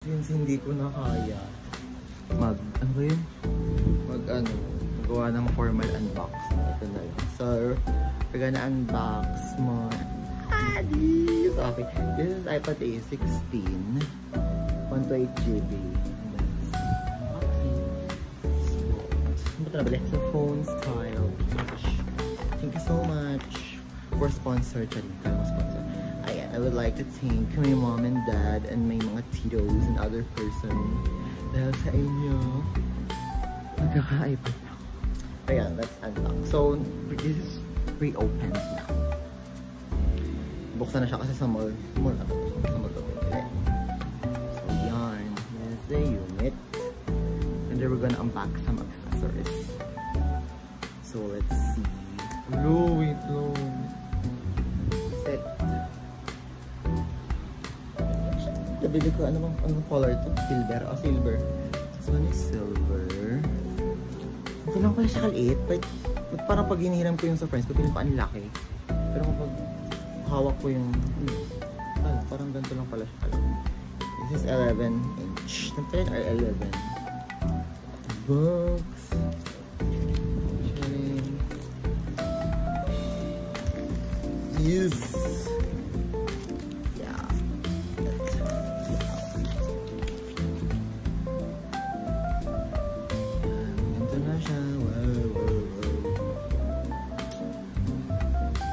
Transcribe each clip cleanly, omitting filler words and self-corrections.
Since hindi ko na kaya ano ba yun? Magawa ng formal unbox. Ito na yun. So, we're gonna unbox more. This! Okay. This is iPad A16. 128GB. Sa phone style. Thank you so much for sponsor. I would like to thank my mom and dad and my mga titos and other person dahil sa inyo magkaka-iPad na. Ayan, let's unlock. So, this is pre-opened na. Buksan na siya kasi sa mall. Sa mall to. So, yan. Here's the unit. And then we're gonna unbox some accessories. So, let's see. Wait long. Set. Nabili ko, anong color to? Silver. Silver. This one is silver. Hindi lang pala siya kaliit. Parang pag hinihiram ko yung sa friends ko, piling pa ang laki. Pero kapag hawak ko yung, parang ganito lang pala siya kalaki. This is 11 inch. Temperature are 11. Box. Yes. Yeah. Ito na siya. Wow.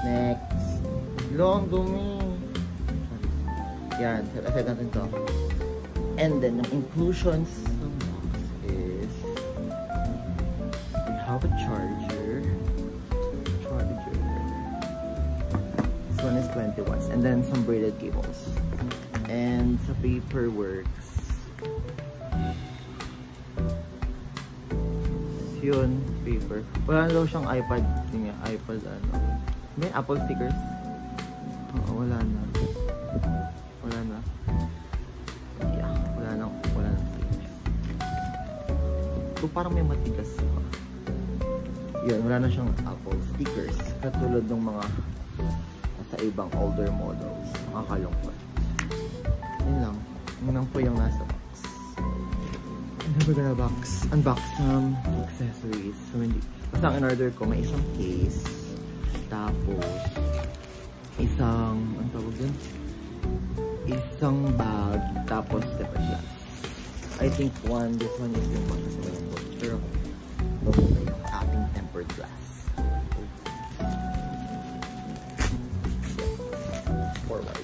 Next. Long dumi. Yan. Set natin to. And then, yung inclusions ng box is we have a charger. This one is 20 watts. And then some braided cables. And sa paperworks. Yun, paper. Wala na daw siyang iPad. iPad ano. May Apple stickers. Oo, wala na. Yeah, wala na stickers. So parang may matigas pa. Yun, wala na siyang Apple stickers. Katulad ng mga sa ibang older models. Nakakalungkot. Yun lang. Yun lang po yung nasa box. And then we're gonna unbox some accessories. So hindi. Basta ang in-order ko, may isang case. Tapos, isang, ano tawag dun? Isang bag. Tapos, tempered glass. I think this one is yung pagkasabayang book. Pero, ito po yung ating tempered glass. Forward.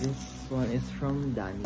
This one is from Danny.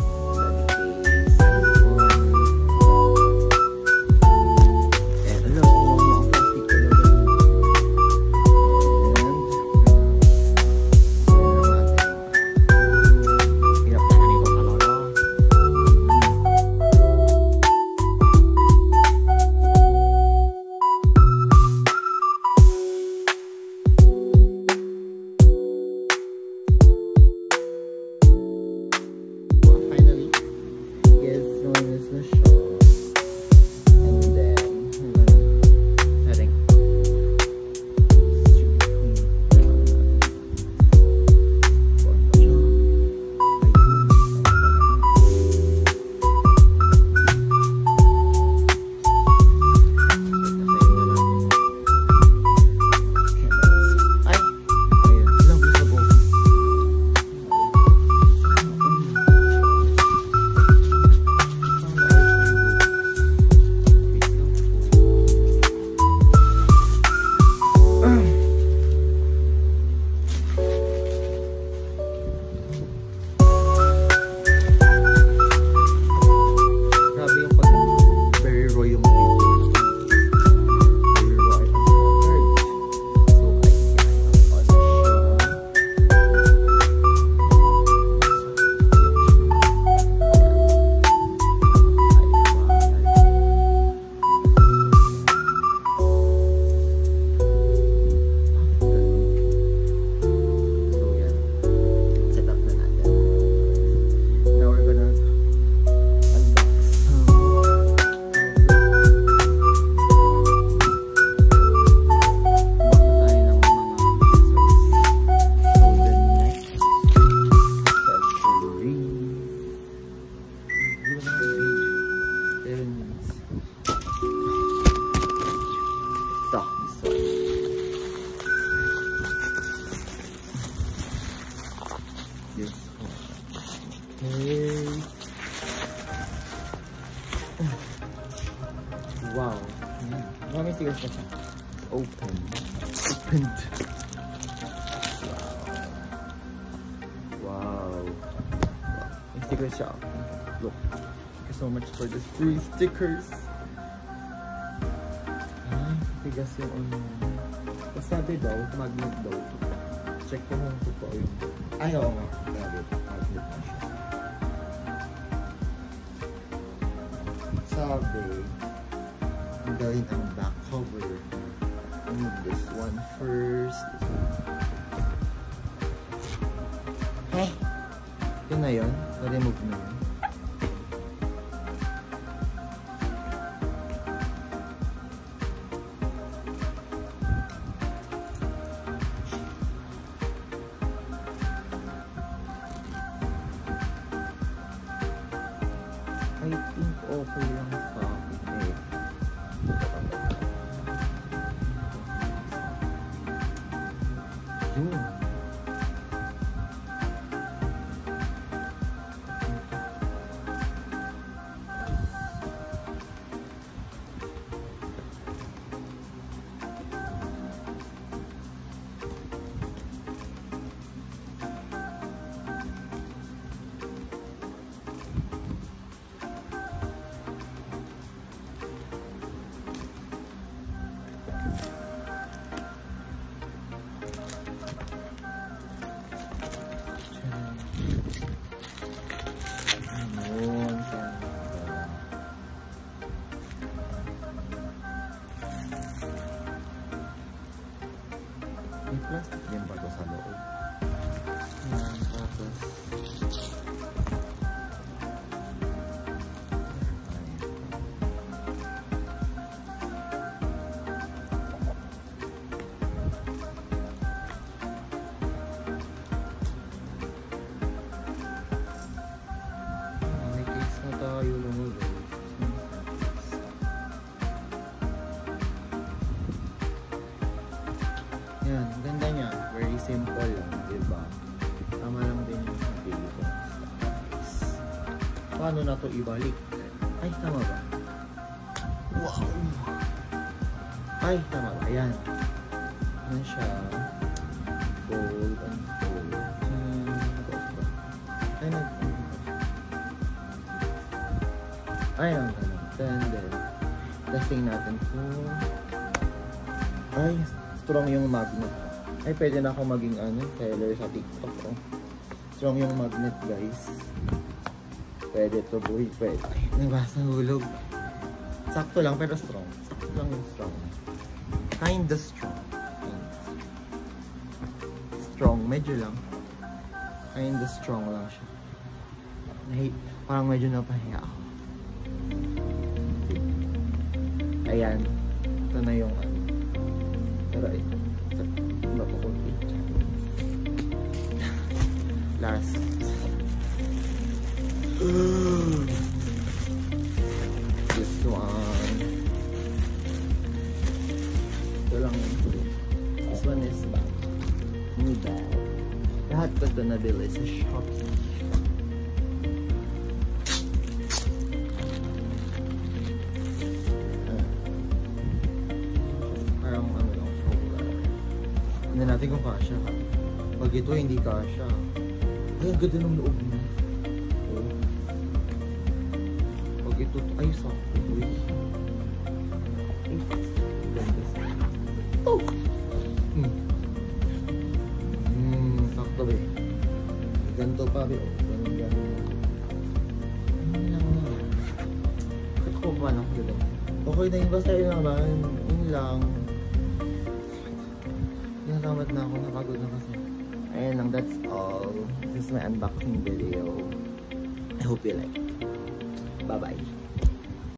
Wow. Maraming stickers pa siya. Open. Opened. Wow. May stickers siya. Look. Thank you so much for the free stickers. Ay, tigas yung ano. Sabi daw, magnet daw. Check ko kung totoo yung... Ay, oo nga. Grabe. Magnet na siya. Sabi, ang gawin ang back cover. Remove this one first. Hey! Yun na yun. Na-remove na yun. I think okay lang sa akin eh. Yun. May plastic din ba ito sa loob? Yan, tapos... may case na tayo lumulog. Yan, ganda niya. Very simple lang, diba? Tama lang din yung napili ko. Paano na to ibalik? Ay, tama ba? Wow! Ay, tama ba? Ayan. Ayan siya. Fold and fold. Ay, ayan, ganun. Testing natin kung... Ay, strong yung magnet. Ay, pwede na ako maging seller sa TikTok. Oh. Strong yung magnet, guys. Pwede to, boy. Pwede. Ay, nabasa hulog. Sakto lang, pero strong. Sakto lang yung strong. Kinda strong. Strong, medyo lang. Kinda strong lang siya. Parang medyo napahiya ako. Ayan. Ito na yung pero ito. Last. This one. Ito lang yung blue. This one is bag. New bag. Lahat ko ito nabili sa Shopee. Tignan natin kung kasha. Pag ito hindi kasha. Ay, ang ganda ng loob niya. Oh. Pag ito, ay, sakto. Uy. Ay, ganda sa. Oh! Sakto ba eh. Ganto pa ba eh. Ganun. Ano lang na. Bakit ko pa lang dito? Okay na yun. Basta yun naman. Yun lang. Natamat na ako, napagod na kasi. Ayun lang, that's all. This is my unboxing video. I hope you like. Bye-bye.